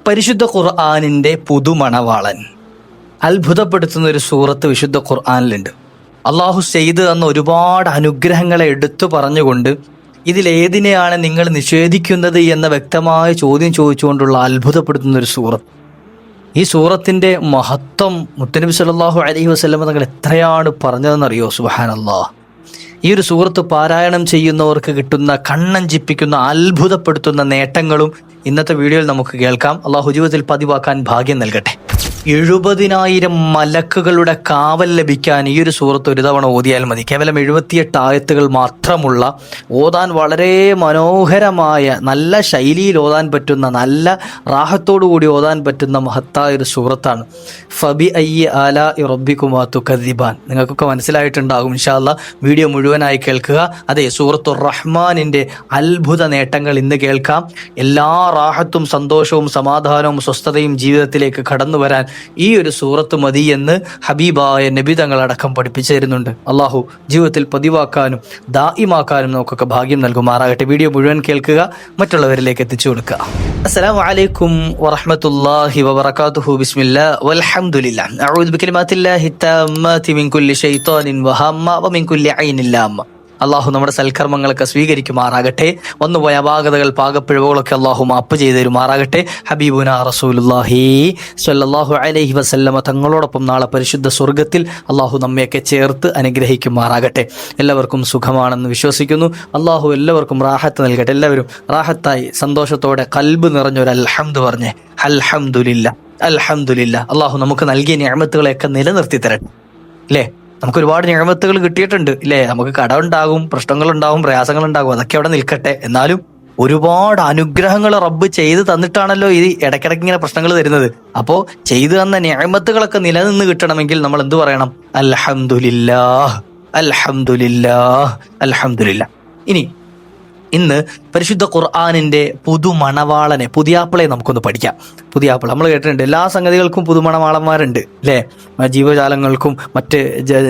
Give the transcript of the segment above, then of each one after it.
പരിശുദ്ധ ഖുർആനിൻ്റെ പുതുമണവാളൻ, അത്ഭുതപ്പെടുത്തുന്ന ഒരു സൂറത്ത് വിശുദ്ധ ഖുർആനിലുണ്ട്. അള്ളാഹു ചെയ്തു തന്ന ഒരുപാട് അനുഗ്രഹങ്ങളെ എടുത്തു പറഞ്ഞുകൊണ്ട് ഇതിലേതിനെയാണ് നിങ്ങൾ നിഷേധിക്കുന്നത് എന്ന വ്യക്തമായ ചോദ്യം ചോദിച്ചുകൊണ്ടുള്ള അത്ഭുതപ്പെടുത്തുന്ന ഒരു സൂറത്ത്. ഈ സൂറത്തിൻ്റെ മഹത്വം മുത്തനബി സല്ലല്ലാഹു അലൈഹി വസല്ലം തങ്ങൾ എത്രയാണ് പറഞ്ഞതെന്നറിയോ? സുബ്ഹാനല്ലാഹ്. ഈ ഒരു സൂറത്ത് പാരായണം ചെയ്യുന്നവർക്ക് കിട്ടുന്ന കണ്ണഞ്ചിപ്പിക്കുന്ന അത്ഭുതപ്പെടുത്തുന്ന നേട്ടങ്ങളും ഇന്നത്തെ വീഡിയോയിൽ നമുക്ക് കേൾക്കാം. അള്ളാഹു ജീവിതത്തിൽ പതിവാക്കാൻ ഭാഗ്യം നൽകട്ടെ. 70,000 മലക്കുകളുടെ കാവൽ ലഭിക്കാൻ ഈ ഒരു സൂറത്ത് ഒരു തവണ ഓതിയാൽ മതി. കേവലം 78 ആയത്തുകൾ മാത്രമുള്ള, ഓതാൻ വളരെ മനോഹരമായ, നല്ല ശൈലിയിൽ ഓതാൻ പറ്റുന്ന, നല്ല റാഹത്തോടു കൂടി ഓതാൻ പറ്റുന്ന മഹത്തായ ഒരു സൂറത്താണ്. ഫബി അയ്യി ആലാഇ റബ്ബികുമാ തുകദ്ദിബാൻ. നിങ്ങൾക്കൊക്കെ മനസ്സിലായിട്ടുണ്ടാകും. ഇൻഷാ അല്ലാഹ് വീഡിയോ മുഴുവനായി കേൾക്കുക. അതെ, സൂറത്തുർ റഹ്മാനിൻ്റെ അത്ഭുത നേട്ടങ്ങൾ ഇന്ന് കേൾക്കാം. എല്ലാ റാഹത്തും സന്തോഷവും സമാധാനവും സ്വസ്ഥതയും ജീവിതത്തിലേക്ക് കടന്നു വരാൻ ഈ ഒരു സൂറത്ത് മതി എന്ന് ഹബീബായ നബി തങ്ങളടക്കം പഠിപ്പിച്ചു തരുന്നുണ്ട്. അള്ളാഹു ജീവിതത്തിൽ പതിവാക്കാനും ദായിമാക്കാനും നമുക്കൊക്കെ ഭാഗ്യം നൽകുമാറാകട്ടെ. വീഡിയോ മുഴുവൻ കേൾക്കുക, മറ്റുള്ളവരിലേക്ക് എത്തിച്ചു കൊടുക്കുക. അസ്സലാമു അലൈക്കും വറഹ്മത്തുള്ളാഹി വബറകാതുഹു. ബിസ്മില്ലാഹ് വൽഹംദുലില്ലാഹ്. അഊദു ബികലിമാത്തില്ലാഹി തമ്മാതി മിൻ കുല്ലി ശൈത്വാനിൻ വഹമ്മ വമിൻ കുല്ലി ഐനിൻ ലാമ്മ. അള്ളാഹു നമ്മുടെ സൽക്കർമ്മങ്ങളൊക്കെ സ്വീകരിക്കുമാറാകട്ടെ. വന്നുപോയ അപാകതകൾ, പാകപ്പിഴവുകളൊക്കെ അള്ളാഹു മാപ്പ് ചെയ്തു തരുമാറാകട്ടെ. ഹബീബുന റസൂലുള്ളാഹി സ്വല്ലല്ലാഹു അലൈഹി വസല്ലമ തങ്ങളോടൊപ്പം നാളെ പരിശുദ്ധ സ്വർഗത്തിൽ അള്ളാഹു നമ്മയൊക്കെ ചേർത്ത് അനുഗ്രഹിക്കുമാറാകട്ടെ. എല്ലാവർക്കും സുഖമാണെന്ന് വിശ്വസിക്കുന്നു. അള്ളാഹു എല്ലാവർക്കും റാഹത്ത് നൽകട്ടെ. എല്ലാവരും റാഹത്തായി സന്തോഷത്തോടെ കൽബ് നിറഞ്ഞൊരു അൽഹംദ് പറഞ്ഞേ. അൽഹംദുലില്ലാ, അൽഹംദുലില്ലാ. അള്ളാഹു നമുക്ക് നൽകിയ നിഅമത്തുകളെയൊക്കെ നിലനിർത്തി തരട്ടെ. അല്ലേ, നമുക്ക് ഒരുപാട് നിഅമത്തുകൾ കിട്ടിയിട്ടുണ്ട് ഇല്ലേ. നമുക്ക് കടമുണ്ടാകും, പ്രശ്നങ്ങളുണ്ടാകും, പ്രയാസങ്ങളുണ്ടാകും, അതൊക്കെ അവിടെ നിൽക്കട്ടെ. എന്നാലും ഒരുപാട് അനുഗ്രഹങ്ങൾ റബ്ബ് ചെയ്ത് തന്നിട്ടാണല്ലോ ഈ ഇടയ്ക്കിടയ്ക്ക് ഇങ്ങനെ പ്രശ്നങ്ങൾ തരുന്നത്. അപ്പോൾ ചെയ്തു തന്ന നിഅമത്തുകളൊക്കെ നിലനിന്ന് കിട്ടണമെങ്കിൽ നമ്മൾ എന്ത് പറയണം? അൽഹംദുലില്ലാഹ്, അൽഹംദുലില്ലാഹ്, അൽഹംദുലില്ലാഹ്. ഇന്ന് പരിശുദ്ധ ഖുർആനിൻ്റെ പുതുമണവാളനെ, പുതിയാപ്പിളെ നമുക്കൊന്ന് പഠിക്കാം. പുതിയാപ്പിള നമ്മൾ കേട്ടിട്ടുണ്ട്. എല്ലാ സംഗതികൾക്കും പുതുമണവാളന്മാരുണ്ട് അല്ലേ. ജീവജാലങ്ങൾക്കും മറ്റ്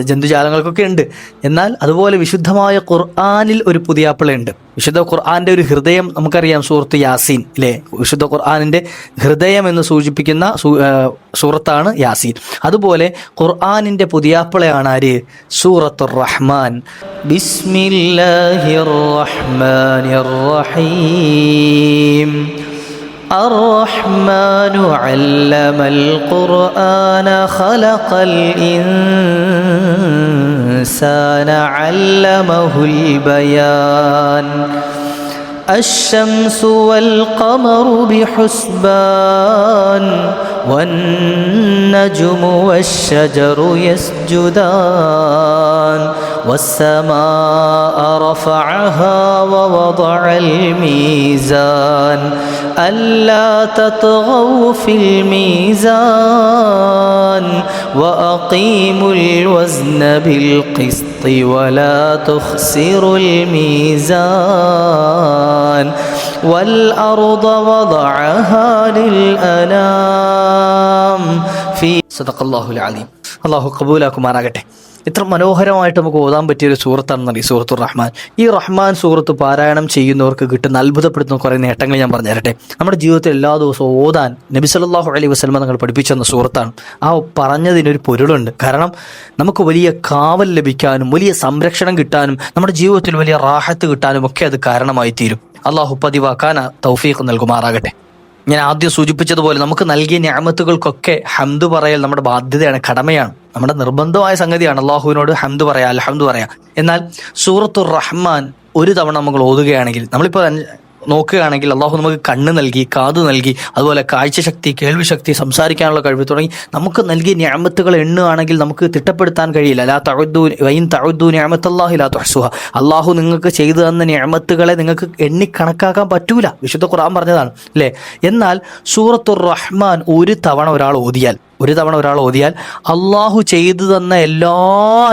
ജന്തുജാലങ്ങൾക്കൊക്കെ ഉണ്ട്. എന്നാൽ അതുപോലെ വിശുദ്ധമായ ഖുർആനിൽ ഒരു പുതിയാപ്പിളയുണ്ട്. വിശുദ്ധ ഖുർആന്റെ ഒരു ഹൃദയം നമുക്കറിയാം, സൂറത്ത് യാസീൻ അല്ലേ. വിശുദ്ധ ഖുർആനിൻ്റെ ഹൃദയം എന്ന് സൂചിപ്പിക്കുന്ന സൂറത്താണ് യാസീൻ. അതുപോലെ ഖുർആനിൻ്റെ പുതിയാപ്പിളയാണ് ആര്? സൂറത്തുർ റഹ്മാൻ. ബിസ്മില്ലാഹിർ റഹ്മാനിർ റഹീം. الرحمن علم القرآن خلق الإنسان علمه البيان الشمس والقمر بحسبان والنجم والشجر يسجدان والسماء رفعها ووضع الميزان ألا تطغوا في الميزان وأقيموا الوزن بالقسط ولا تخسروا الميزان والأرض وضعها للأنام في صدق الله العظيم. അള്ളാഹു കബൂലാക്കുമാറാകട്ടെ. ഇത്ര മനോഹരമായിട്ട് നമുക്ക് ഓതാൻ പറ്റിയൊരു സൂറത്താണെന്നറിയാം സൂറത്തുർ റഹ്മാൻ. ഈ റഹ്മാൻ സൂറത്ത് പാരായണം ചെയ്യുന്നവർക്ക് കിട്ടുന്ന അത്ഭുതപ്പെടുത്തുന്ന കുറേ നേട്ടങ്ങൾ ഞാൻ പറഞ്ഞു തരട്ടെ. നമ്മുടെ ജീവിതത്തിൽ എല്ലാ ദിവസവും ഓതാൻ നബി സല്ലല്ലാഹു അലൈഹി വസല്ലം തങ്ങൾ പഠിപ്പിച്ചു തന്ന സൂറത്താണ്. ആ പറഞ്ഞതിനൊരു പൊരുളുണ്ട്. കാരണം നമുക്ക് വലിയ കാവൽ ലഭിക്കാനും വലിയ സംരക്ഷണം കിട്ടാനും നമ്മുടെ ജീവിതത്തിൽ വലിയ റാഹത്ത് കിട്ടാനും ഒക്കെ അത് കാരണമായി തീരും. അള്ളാഹു പതിവാക്കാൻ തൗഫീഖ് നൽകുമാറാകട്ടെ. ഞാൻ ആദ്യം സൂചിപ്പിച്ചതുപോലെ നമുക്ക് നൽകിയ നിഅമത്തുകൾക്കൊക്കെ ഹംദ് പറയൽ നമ്മുടെ ബാധ്യതയാണ്, കടമയാണ്, നമ്മുടെ നിർബന്ധമായ സംഗതിയാണ്. അള്ളാഹുവിനോട് ഹംദ് പറയാം, അൽഹംദ് പറയാം. എന്നാൽ സൂറത്തുർ റഹ്മാൻ ഒരു തവണ നമ്മൾ ഓതുകയാണെങ്കിൽ, നമ്മളിപ്പോൾ നോക്കുകയാണെങ്കിൽ അള്ളാഹു നമുക്ക് കണ്ണ് നൽകി, കാത് നൽകി, അതുപോലെ കാഴ്ചശക്തി, കേൾവിശക്തി, സംസാരിക്കാനുള്ള കഴിവ് തുടങ്ങി നമുക്ക് നൽകിയ നിഅമത്തുകൾ എണ്ണുകയാണെങ്കിൽ നമുക്ക് തിട്ടപ്പെടുത്താൻ കഴിയില്ല. ലാ തഉദ്ദു വഇൻ തഉദ്ദു നിഅമത്തല്ലാഹി ലാ തുഹ്സുഹ. അള്ളാഹു നിങ്ങൾക്ക് ചെയ്തു തന്ന നിഅമത്തുകളെ നിങ്ങൾക്ക് എണ്ണിക്കണക്കാക്കാൻ പറ്റൂല. വിശുദ്ധ ഖുർആൻ പറഞ്ഞതാണ് അല്ലേ. എന്നാൽ സൂറത്തുർ റഹ്മാൻ ഒരു തവണ ഒരാൾ ഓതിയാൽ അള്ളാഹു ചെയ്തു തന്ന എല്ലാ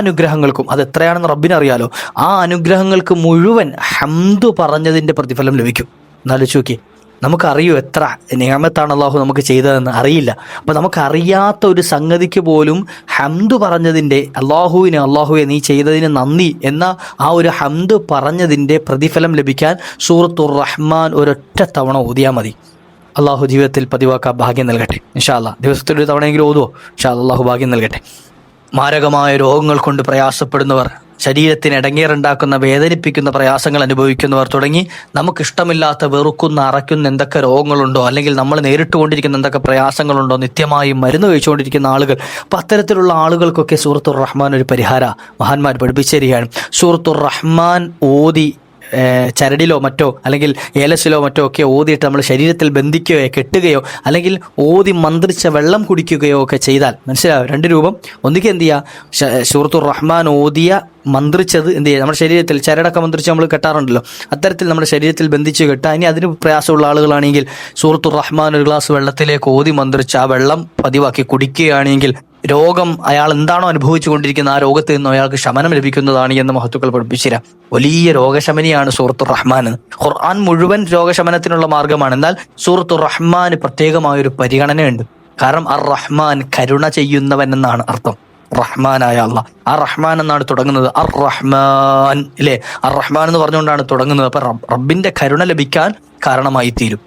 അനുഗ്രഹങ്ങൾക്കും, അത് എത്രയാണെന്ന് റബ്ബിനറിയാലോ, ആ അനുഗ്രഹങ്ങൾക്ക് മുഴുവൻ ഹംദ് പറഞ്ഞതിൻ്റെ പ്രതിഫലം ലഭിക്കും. എന്നാലോചിച്ച് നോക്കി, നമുക്കറിയൂ എത്ര നിഅമത്താണ് അള്ളാഹു നമുക്ക് ചെയ്തതെന്ന്? അറിയില്ല. അപ്പോൾ നമുക്കറിയാത്ത ഒരു സംഗതിക്ക് പോലും ഹംദ് പറഞ്ഞതിൻ്റെ, അള്ളാഹുവെ നീ ചെയ്തതിന് നന്ദി എന്ന ആ ഒരു ഹംദ് പറഞ്ഞതിൻ്റെ പ്രതിഫലം ലഭിക്കാൻ സൂറത്തുർ റഹ്മാൻ ഒരൊറ്റ തവണ ഓതിയാൽ മതി. അള്ളാഹു ജീവിതത്തിൽ പതിവാക്കാൻ ഭാഗ്യം നൽകട്ടെ. ഇൻഷാ അല്ലാഹ് ദിവസത്തിൽ ഒരു തവണയെങ്കിലും ഓതുവോ? ഇൻഷാ അല്ലാഹ് അള്ളാഹു ഭാഗ്യം നൽകട്ടെ. മാരകമായ രോഗങ്ങൾ കൊണ്ട് പ്രയാസപ്പെടുന്നവർ, ശരീരത്തിന് ഇടങ്ങേറുണ്ടാക്കുന്ന വേദനിപ്പിക്കുന്ന പ്രയാസങ്ങൾ അനുഭവിക്കുന്നവർ തുടങ്ങി നമുക്കിഷ്ടമില്ലാത്ത വെറുക്കുന്ന അറയ്ക്കുന്ന എന്തൊക്കെ രോഗങ്ങളുണ്ടോ, അല്ലെങ്കിൽ നമ്മൾ നേരിട്ടുകൊണ്ടിരിക്കുന്ന എന്തൊക്കെ പ്രയാസങ്ങളുണ്ടോ, നിത്യമായി മരുന്ന് കഴിച്ചുകൊണ്ടിരിക്കുന്ന ആളുകൾ, അപ്പം അത്തരത്തിലുള്ള ആളുകൾക്കൊക്കെ സൂറത്തുർ റഹ്മാൻ ഒരു പരിഹാര മഹാന്മാർ പഠിപ്പിച്ചേരികയാണ്. സൂറത്തുർ റഹ്മാൻ ഓതി ചരടിലോ മറ്റോ അല്ലെങ്കിൽ ഏലസിലോ മറ്റോ ഒക്കെ ഓതിയിട്ട് നമ്മൾ ശരീരത്തിൽ ബന്ധിക്കുകയോ കെട്ടുകയോ അല്ലെങ്കിൽ ഓതി മന്ത്രിച്ച വെള്ളം കുടിക്കുകയോ ഒക്കെ ചെയ്താൽ മനസ്സിലാവും. രണ്ട് രൂപം. ഒന്നിക്ക് എന്ത് ചെയ്യുക, സൂറത്തുർ റഹ്മാൻ ഓതിയ മന്ത്രിച്ചത് എന്ത് ചെയ്യുക, നമ്മുടെ ശരീരത്തിൽ ചരടൊക്കെ മന്ത്രിച്ച് നമ്മൾ കെട്ടാറുണ്ടല്ലോ, അത്തരത്തിൽ നമ്മുടെ ശരീരത്തിൽ ബന്ധിച്ച് കെട്ടുക. ഇനി അതിന് പ്രയാസമുള്ള ആളുകളാണെങ്കിൽ സൂറത്തുർ റഹ്മാൻ ഒരു ഗ്ലാസ് വെള്ളത്തിലേക്ക് ഓതി മന്ത്രിച്ച് ആ വെള്ളം പതിവാക്കി കുടിക്കുകയാണെങ്കിൽ രോഗം അയാൾ എന്താണോ അനുഭവിച്ചു കൊണ്ടിരിക്കുന്ന ആ രോഗത്തിൽ നിന്നും അയാൾക്ക് ശമനം ലഭിക്കുന്നതാണ് എന്ന് മഹത്തുക്കൾ പഠിപ്പിച്ചിരാം. വലിയ രോഗശമനിയാണ് സൂറത്തുർ റഹ്മാൻ. ഖുർആൻ മുഴുവൻ രോഗശമനത്തിനുള്ള മാർഗമാണ്. എന്നാൽ സൂറത്തുർ റഹ്മാന് പ്രത്യേകമായൊരു പരിഗണനയുണ്ട്. കാരണം അർ റഹ്മാൻ കരുണ ചെയ്യുന്നവൻ എന്നാണ് അർത്ഥം. റഹ്മാനായ അല്ലാഹ്, ആ റഹ്മാൻ എന്നാണ് തുടങ്ങുന്നത്. അർ റഹ്മാൻ ഇല്ലേ, അർ റഹ്മാൻ എന്ന് പറഞ്ഞുകൊണ്ടാണ് തുടങ്ങുന്നത്. അപ്പൊ റബ്ബിന്റെ കരുണ ലഭിക്കാൻ കാരണമായി തീരും.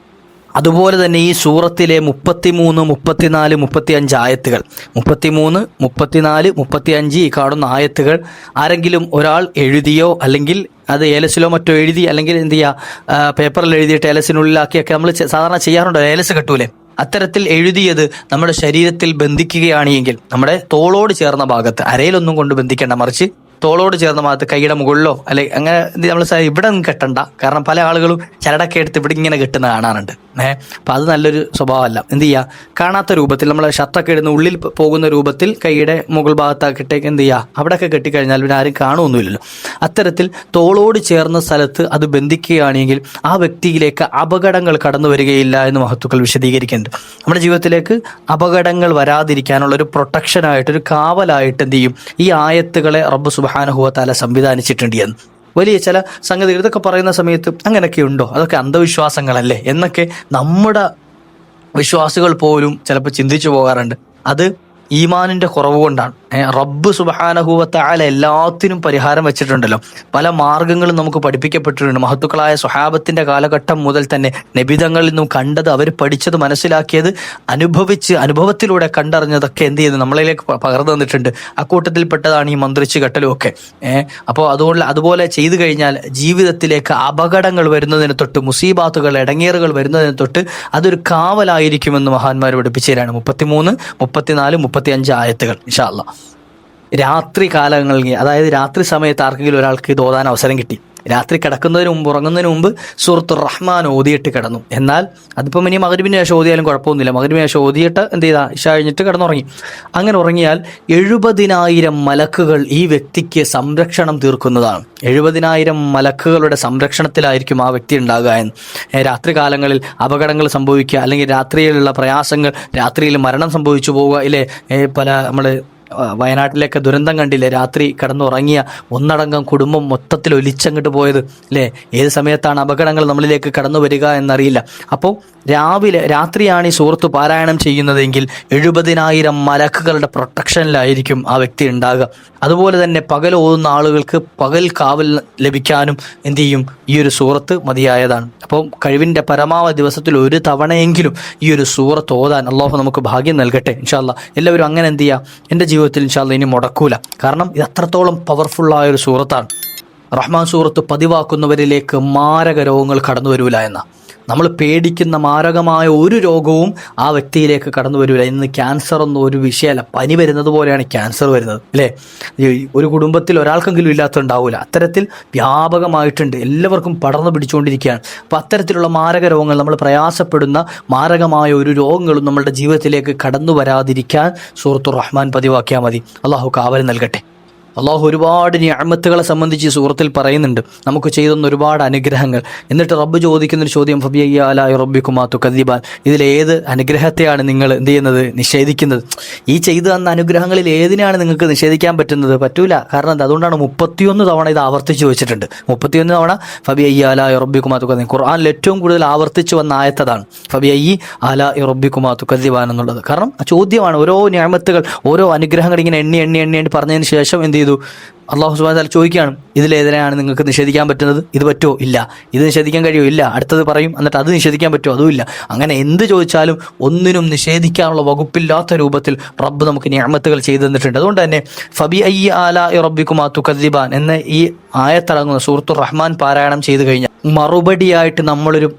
അതുപോലെ തന്നെ ഈ സൂറത്തിലെ 33, 34, 35 ആയത്തുകൾ, 33, 34, 35 ഈ കാണുന്ന ആയത്തുകൾ ആരെങ്കിലും ഒരാൾ എഴുതിയോ അല്ലെങ്കിൽ അത് ഏലസിലോ മറ്റോ എഴുതി അല്ലെങ്കിൽ എന്ത് ചെയ്യുക, പേപ്പറിൽ എഴുതിയിട്ട് ഏലസിനുള്ളിലാക്കിയൊക്കെ നമ്മൾ സാധാരണ ചെയ്യാറുണ്ടോ, ഏലസ് കെട്ടൂലേ, അത്തരത്തിൽ എഴുതിയത് നമ്മുടെ ശരീരത്തിൽ ബന്ധിക്കുകയാണ് എങ്കിൽ നമ്മുടെ തോളോട് ചേർന്ന ഭാഗത്ത്, അരയിലൊന്നും കൊണ്ട് ബന്ധിക്കേണ്ട, മറിച്ച് തോളോട് ചേർന്ന ഭാഗത്ത് കൈയുടെ മുകളിലോ അല്ലെ അങ്ങനെ നമ്മൾ ഇവിടെ ഒന്നും കെട്ടണ്ട. കാരണം പല ആളുകളും ചരടൊക്കെ എടുത്ത് ഇവിടെ ഇങ്ങനെ കെട്ടുന്ന കാണാറുണ്ട്. അപ്പം അത് നല്ലൊരു സ്വഭാവമല്ല. എന്ത് ചെയ്യുക, കാണാത്ത രൂപത്തിൽ നമ്മൾ ഷർട്ടൊക്കെ ഇടുന്ന ഉള്ളിൽ പോകുന്ന രൂപത്തിൽ കൈയുടെ മുകൾ ഭാഗത്താക്കിട്ടേക്ക് എന്ത് ചെയ്യുക, അവിടെയൊക്കെ കെട്ടിക്കഴിഞ്ഞാൽ പിന്നെ ആരും കാണുമൊന്നുമില്ലല്ലോ. അത്തരത്തിൽ തോളോട് ചേർന്ന സ്ഥലത്ത് അത് ബന്ധിക്കുകയാണെങ്കിൽ ആ വ്യക്തിയിലേക്ക് അപകടങ്ങൾ കടന്നു വരികയില്ല എന്ന് മഹത്തുക്കൾ വിശദീകരിക്കുന്നുണ്ട്. നമ്മുടെ ജീവിതത്തിലേക്ക് അപകടങ്ങൾ വരാതിരിക്കാനുള്ള ഒരു പ്രൊട്ടക്ഷനായിട്ട്, ഒരു കാവലായിട്ട് എന്ത് ചെയ്യും, ഈ ആയത്തുകളെ റബ്ബ് സുബ്ഹാനഹു വ തആല സംവിധാനിച്ചിട്ടുണ്ട് എന്ന്. വലിയ ചില സംഗതികൾ ഇതൊക്കെ പറയുന്ന സമയത്ത് അങ്ങനെയൊക്കെ ഉണ്ടോ, അതൊക്കെ അന്ധവിശ്വാസങ്ങളല്ലേ എന്നൊക്കെ നമ്മുടെ വിശ്വാസികൾ പോലും ചിലപ്പോൾ ചിന്തിച്ചു പോകാറുണ്ട്. അത് ഈമാനിന്റെ കുറവ് കൊണ്ടാണ്. റബ്ബ് സുബ്ഹാനഹു വ തആല എല്ലാത്തിനും പരിഹാരം വെച്ചിട്ടുണ്ടല്ലോ. പല മാർഗങ്ങളും നമുക്ക് പഠിപ്പിക്കപ്പെട്ടിട്ടുണ്ട്. മഹത്തുക്കളായ സ്വഹാബത്തിന്റെ കാലഘട്ടം മുതൽ തന്നെ നബിതങ്ങളിൽ നിന്നും കണ്ടത്, അവർ പഠിച്ചത്, മനസ്സിലാക്കിയത്, അനുഭവത്തിലൂടെ കണ്ടറിഞ്ഞതൊക്കെ എന്ത് ചെയ്യുന്നു, നമ്മളിലേക്ക് പകർന്നു തന്നിട്ടുണ്ട്. അക്കൂട്ടത്തിൽപ്പെട്ടതാണ് ഈ മന്ത്രിച്ച് കെട്ടലും ഒക്കെ. അപ്പോൾ അതുപോലെ ചെയ്തു കഴിഞ്ഞാൽ ജീവിതത്തിലേക്ക് അപകടങ്ങൾ വരുന്നതിന് തൊട്ട്, മുസീബാത്തുകൾ, ഇടങ്ങേറുകൾ വരുന്നതിന് തൊട്ട് അതൊരു കാവലായിരിക്കുമെന്ന് മഹാന്മാർ പഠിപ്പിച്ചു തരാണ്. 33, 34, 35 ആയത്തുകൾ ഇൻഷാ അല്ലാഹ്. രാത്രി കാലങ്ങളിൽ, അതായത് രാത്രി സമയത്ത് ആർക്കെങ്കിലും ഒരാൾക്ക് ഇത് ഓതാൻ അവസരം കിട്ടി, രാത്രി കിടക്കുന്നതിന് മുമ്പ്, ഉറങ്ങുന്നതിന് മുമ്പ് സൂറത്തുർ റഹ്മാൻ ഓതിയിട്ട് കിടന്നു. എന്നാൽ അതിപ്പം ഇനി മഗ്‌രിബിന് ശേഷം ഓതിയാലും കുഴപ്പമൊന്നുമില്ല. മഗ്‌രിബിന് ശേഷം ഓതിയിട്ട് എന്ത് ചെയ്താൽ ഇശ കഴിഞ്ഞിട്ട് കിടന്നുറങ്ങി. അങ്ങനെ ഉറങ്ങിയാൽ 70,000 മലക്കുകൾ ഈ വ്യക്തിക്ക് സംരക്ഷണം തീർക്കുന്നതാണ്. 70,000 മലക്കുകളുടെ സംരക്ഷണത്തിലായിരിക്കും ആ വ്യക്തി ഉണ്ടാകുക എന്ന്. രാത്രി കാലങ്ങളിൽ അപകടങ്ങൾ സംഭവിക്കുക, അല്ലെങ്കിൽ രാത്രിയിലുള്ള പ്രയാസങ്ങൾ, രാത്രിയിൽ മരണം സംഭവിച്ചു പോവുക ഇല്ലേ, പല നമ്മൾ വയനാട്ടിലേക്ക് ദുരന്തം കണ്ടില്ലേ, രാത്രി കിടന്നുറങ്ങിയ ഒന്നടങ്കം കുടുംബം മൊത്തത്തിൽ ഒലിച്ചങ്ങോട്ട് പോയത് അല്ലേ. ഏത് സമയത്താണ് അപകടങ്ങൾ നമ്മളിലേക്ക് കടന്നു വരിക എന്നറിയില്ല. അപ്പോൾ രാത്രിയാണ് ഈ സൂറത്ത് പാരായണം ചെയ്യുന്നതെങ്കിൽ 70,000 മലക്കുകളുടെ പ്രൊട്ടക്ഷനിലായിരിക്കും ആ വ്യക്തി ഉണ്ടാകുക. അതുപോലെ തന്നെ പകൽ ഓതുന്ന ആളുകൾക്ക് പകൽ കാവൽ ലഭിക്കാനും എന്ത് ചെയ്യും, ഈ ഒരു സൂറത്ത് മതിയായതാണ്. അപ്പോൾ കഴിവിൻ്റെ പരമാവധി ദിവസത്തിൽ ഒരു തവണയെങ്കിലും ഈ ഒരു സൂറത്ത് ഓതാൻ അല്ലാഹു നമുക്ക് ഭാഗ്യം നൽകട്ടെ ഇൻഷാ അല്ലാഹ്. എല്ലാവരും അങ്ങനെ എന്ത് ചെയ്യുക, എൻ്റെ ജീവിതത്തിൽ ഇൻഷാ അല്ലാഹ് ഇനി മുടക്കൂല. കാരണം ഇത് അത്രത്തോളം പവർഫുള്ളായൊരു സൂറത്താണ്. റഹ്മാൻ സൂറത്ത് പതിവാക്കുന്നവരിലേക്ക് മാരക രോഗങ്ങൾ കടന്നു വരൂല എന്ന, നമ്മൾ പേടിക്കുന്ന മാരകമായ ഒരു രോഗവും ആ വ്യക്തിയിലേക്ക് കടന്നു വരില്ല. ഇന്ന് ക്യാൻസർ ഒന്നും ഒരു വിഷയമല്ല. പനി വരുന്നത് പോലെയാണ് ക്യാൻസർ വരുന്നത് അല്ലേ. ഒരു കുടുംബത്തിൽ ഒരാൾക്കെങ്കിലും ഇല്ലാത്തതുണ്ടാവില്ല. അത്തരത്തിൽ വ്യാപകമായിട്ടുണ്ട്, എല്ലാവർക്കും പടർന്നു പിടിച്ചുകൊണ്ടിരിക്കുകയാണ്. അപ്പോൾ അത്തരത്തിലുള്ള മാരക രോഗങ്ങൾ, നമ്മൾ പ്രയാസപ്പെടുന്ന മാരകമായ ഒരു രോഗങ്ങളും നമ്മളുടെ ജീവിതത്തിലേക്ക് കടന്നു വരാതിരിക്കാൻ സൂറത്തുർ റഹ്മാൻ പതിവാക്കിയാൽ മതി. അള്ളാഹു കാവൽ നൽകട്ടെ. അള്ളാഹു ഒരുപാട് നിഅമത്തുകളെ സംബന്ധിച്ച് സൂറത്തിൽ പറയുന്നുണ്ട്, നമുക്ക് ചെയ്തുന്ന ഒരുപാട് അനുഗ്രഹങ്ങൾ. എന്നിട്ട് റബ്ബ് ചോദിക്കുന്നൊരു ചോദ്യം, ഫബിഅയ്യി ആലാഇ റബ്ബിക്കുമാ തുകദ്ദിബാൻ, ഇതിലേത് അനുഗ്രഹത്തെയാണ് നിങ്ങൾ എന്ത് ചെയ്യുന്നത്, നിഷേധിക്കുന്നത്? ഈ ചെയ്തു തന്ന അനുഗ്രഹങ്ങളിൽ ഏതിനാണ് നിങ്ങൾക്ക് നിഷേധിക്കാൻ പറ്റുന്നത്? പറ്റൂല. കാരണം എന്താ? അതുകൊണ്ടാണ് 31 തവണ ഇത് ആവർത്തിച്ച് വെച്ചിട്ടുണ്ട്. 31 തവണ ഫബിഅയ്യി ആലാഇ റബ്ബിക്കുമാ തുകദ്ദിബാൻ. ഖുർആനിൽ ഏറ്റവും കൂടുതൽ ആവർത്തിച്ച് വന്ന ആയത്തതാണ് ഫബിഅയ്യി ആലാഇ റബ്ബിക്കുമാ തുകദ്ദിബാൻ എന്നുള്ളത്. കാരണം ആ ചോദ്യമാണ്. ഓരോ നിഅമത്തുകൾ, ഓരോ അനുഗ്രഹങ്ങൾ ഇങ്ങനെ എണ്ണി പറഞ്ഞതിന് ശേഷം എന്ത് ചെയ്തു? അള്ളാഹു സുബ്ഹാനഹു വ തആല ചോദിക്കുകയാണ്, ഇതിലേതിനെയാണ് നിങ്ങൾക്ക് നിഷേധിക്കാൻ പറ്റുന്നത്? ഇത് പറ്റുമോ? ഇല്ല. ഇത് നിഷേധിക്കാൻ കഴിയുമോ? ഇല്ല. അടുത്തത് പറയും, എന്നിട്ട് അത് നിഷേധിക്കാൻ പറ്റുമോ? അതുമില്ല. അങ്ങനെ എന്ത് ചോദിച്ചാലും ഒന്നിനും നിഷേധിക്കാനുള്ള വകുപ്പില്ലാത്ത രൂപത്തിൽ റബ്ബ് നമുക്ക് നിഅമത്തുകൾ ചെയ്തു തന്നിട്ടുണ്ട്. അതുകൊണ്ട് തന്നെ ഫബി അയ്യി ആലാഇ റബ്ബിക്കുമാ തുകദ്ദിബാൻ എന്ന ഈ ആയത്തടങ്ങുന്ന സൂറത്തുർ റഹ്മാൻ പാരായണം ചെയ്തു കഴിഞ്ഞാൽ മറുപടിയായിട്ട് നമ്മളൊരു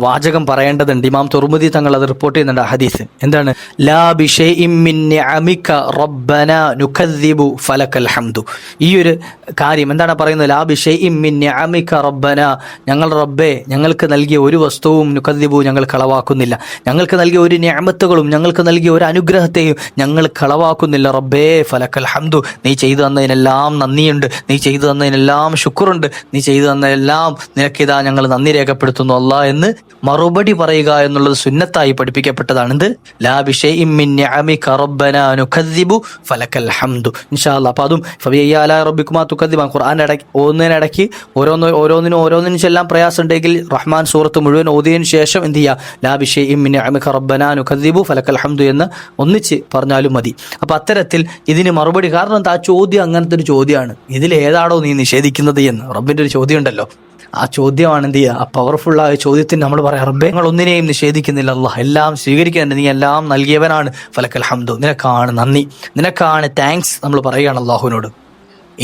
വാചകം പറയേണ്ടതുണ്ട്. ഇമാം തുർമുദി തങ്ങൾ അത് റിപ്പോർട്ട് ചെയ്യുന്നുണ്ട്. ഹദീസ് എന്താണ്? ലാ ബിശൈഇൻ മിൻ നിഅമിക റബ്ബനാ നുകദ്ദിബു ഫലക്കൽ ഹംദു. ഈ ഒരു കാര്യം എന്താണ് പറയുന്നത്? ലാ ബിശൈഇൻ മിൻ നിഅമിക റബ്ബനാ, ഞങ്ങൾ റബ്ബേ ഞങ്ങൾക്ക് നൽകിയ ഒരു വസ്തുവും നുകദ്ദിബു ഞങ്ങൾ കളവാക്കുന്നില്ല. ഞങ്ങൾക്ക് നൽകിയ ഒരു നിഅമത്തുകളും ഞങ്ങൾക്ക് നൽകിയ ഒരു അനുഗ്രഹത്തെയും ഞങ്ങൾ കളവാക്കുന്നില്ല റബ്ബേ. ഫലക്കൽ ഹംദു, നീ ചെയ്തു തന്നതിനെല്ലാം നന്ദിയുണ്ട്, നീ ചെയ്തു തന്നതിനെല്ലാം ശുക്റുണ്ട്, നീ ചെയ്തു തന്നതെല്ലാം നിനക്കിതാ ഞങ്ങൾ നന്ദി രേഖപ്പെടുത്തുന്നു അല്ലാഹ് എന്ന് മറുപടി പറയുക എന്നുള്ളത് സുന്നത്തായി പഠിപ്പിക്കപ്പെട്ടതാണ്. എന്ത്? ലാ ബിശൈഇൻ മിൻ നിഅമിക റബ്ബനാ നുകദ്ദിബു ഫലക്കൽ ഹംദു. ഇൻഷാ അല്ലാഹ്. അപ്പോൾ അതും ഫബിഅയ്യി ആലാഇ റബ്ബിക്കുമാ തുകദ്ദിബാൻ ഖുർആന്റെ ഇടയ്ക്ക് ഓതുന്നതിനിടയ്ക്ക് ഓരോന്നിനും ചെല്ലാൻ പ്രയാസം ഉണ്ടെങ്കിൽ റഹ്മാൻ സൂറത്ത് മുഴുവൻ ഓതിയതിനു ശേഷം എന്ത് ചെയ്യുക? ലാ ബിശൈഇൻ മിൻ നിഅമിക റബ്ബനാ നുകദ്ദിബു ഫലക്കൽ ഹംദു എന്ന് ഒന്നിച്ച് പറഞ്ഞാലും മതി. അപ്പോൾ അത്തരത്തിൽ ഇതിന് മറുപടി, കാരണം എന്താ? ആ ചോദ്യം അങ്ങനത്തെ ഒരു ചോദ്യമാണ്. ഇതിലേതാണോ നീ നിഷേധിക്കുന്നത് എന്ന് റബ്ബിൻ്റെ ഒരു ചോദ്യം ഉണ്ടല്ലോ. ആ ചോദ്യമാണ് എന്ത് ചെയ്യുക? ആ പവർഫുള്ളായ ചോദ്യത്തിന് നമ്മൾ പറയാം, റബ്ബേ ഞങ്ങൾ ഒന്നിനെയും നിഷേധിക്കുന്നില്ല അല്ലാഹ്, എല്ലാം സ്വീകരിക്കുന്നുണ്ട്, നീ എല്ലാം നൽകിയവനാണ്, ഫലക്കൽ ഹംദു, നിനക്കാണ് നന്ദി, നിനക്കാണ് താങ്ക്സ് നമ്മൾ പറയുകയാണ് അള്ളാഹുവിനോട്.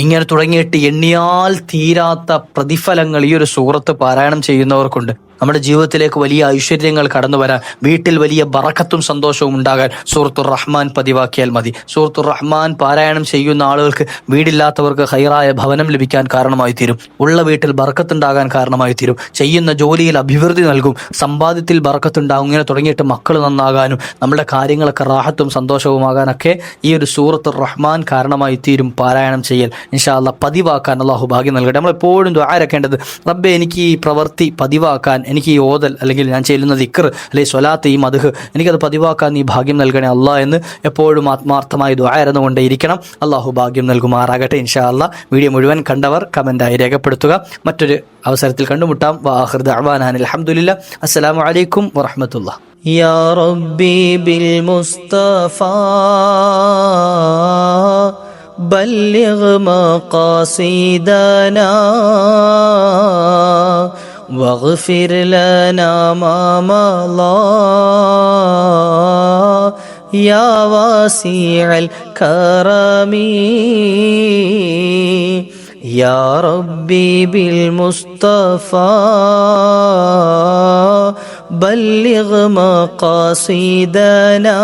ഇങ്ങനെ തുടങ്ങിയിട്ട് എണ്ണിയാൽ തീരാത്ത പ്രതിഫലങ്ങൾ ഈ ഒരു സൂറത്ത് പാരായണം ചെയ്യുന്നവർക്കുണ്ട്. നമ്മുടെ ജീവിതത്തിലേക്ക് വലിയ ഐശ്വര്യങ്ങൾ കടന്നു വരാൻ, വീട്ടിൽ വലിയ ബറക്കത്തും സന്തോഷവും ഉണ്ടാകാൻ സൂറത്തുർ റഹ്മാൻ പതിവാക്കിയാൽ മതി. സൂറത്തുർ റഹ്മാൻ പാരായണം ചെയ്യുന്ന ആളുകൾക്ക് വീടില്ലാത്തവർക്ക് ഹൈറായ ഭവനം ലഭിക്കാൻ കാരണമായി തീരും, ഉള്ള വീട്ടിൽ ബറക്കത്തുണ്ടാകാൻ കാരണമായി തീരും, ചെയ്യുന്ന ജോലിയിൽ അഭിവൃദ്ധി നൽകും, സമ്പാദ്യത്തിൽ ബറക്കത്തുണ്ടാകും. ഇങ്ങനെ തുടങ്ങിയിട്ട് മക്കൾ നന്നാകാനും നമ്മുടെ കാര്യങ്ങളൊക്കെ റാഹത്തും സന്തോഷവുമാകാനൊക്കെ ഈ ഒരു സൂറത്തുർ റഹ്മാൻ കാരണമായി തീരും പാരായണം ചെയ്യൽ. ഇൻഷാ അല്ലാഹ് പതിവാക്കാൻ അല്ലാഹു ഭാഗ്യം നൽകട്ടെ. നമ്മളെപ്പോഴും ദുആ ഇറക്കേണ്ടത്, റബ്ബേ എനിക്ക് ഈ പ്രവൃത്തി പതിവാക്കാൻ, എനിക്ക് ഈ ഓതൽ അല്ലെങ്കിൽ ഞാൻ ചെല്ലുന്ന ദിക്ർ അല്ലെങ്കിൽ സ്വലാത്ത്, ഈ മദ്ഹ് എനിക്കത് പതിവാക്കാൻ നീ ഭാഗ്യം നൽകണേ അല്ലാഹ് എന്ന് എപ്പോഴും ആത്മാർത്ഥമായി ദുആ ഇറന്നുകൊണ്ടേയിരിക്കണം. അല്ലാഹു ഭാഗ്യം നൽകുമാറാകട്ടെ. ഇൻഷാ അല്ലാഹ് വീഡിയോ മുഴുവൻ കണ്ടവർ കമൻ്റായി രേഖപ്പെടുത്തുക. മറ്റൊരു അവസരത്തിൽ കണ്ടുമുട്ടാം. വആഖിറു ദഅ്വാനാ അൽഹംദുലില്ലാഹ്. അസ്സലാമു അലൈക്കും വറഹ്മത്തുള്ളാഹി. യാ റബ്ബി ബിൽ മുസ്തഫാ ബല്ലിഗ് മഖാസിദനാ واغفر لنا ما مضى يا واسع الكرم يا ربي بالمصطفى بلغ مقاصدنا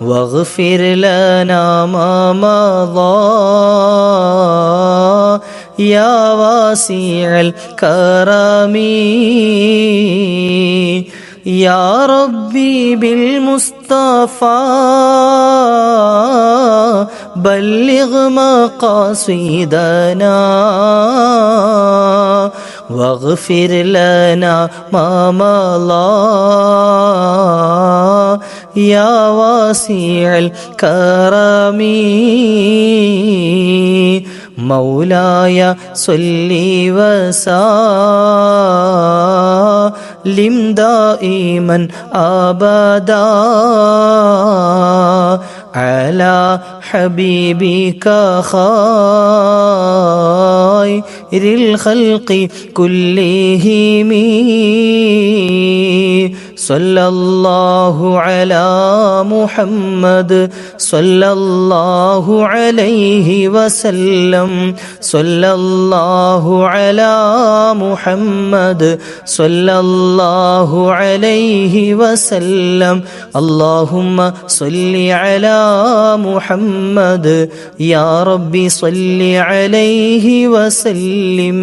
واغفر لنا ما مضى يا واسع الكرم يا ربي بالمصطفى بلغ مقاصدنا واغفر لنا ما مضى يا واسع الكرم مولاي صل وسلم دائما أبدا على حبيبك خير الخلق كلهم صلى الله على محمد صلى الله عليه وسلم صلى الله على محمد صلى الله عليه وسلم اللهم صل على محمد يا ربي صل عليه وسلم.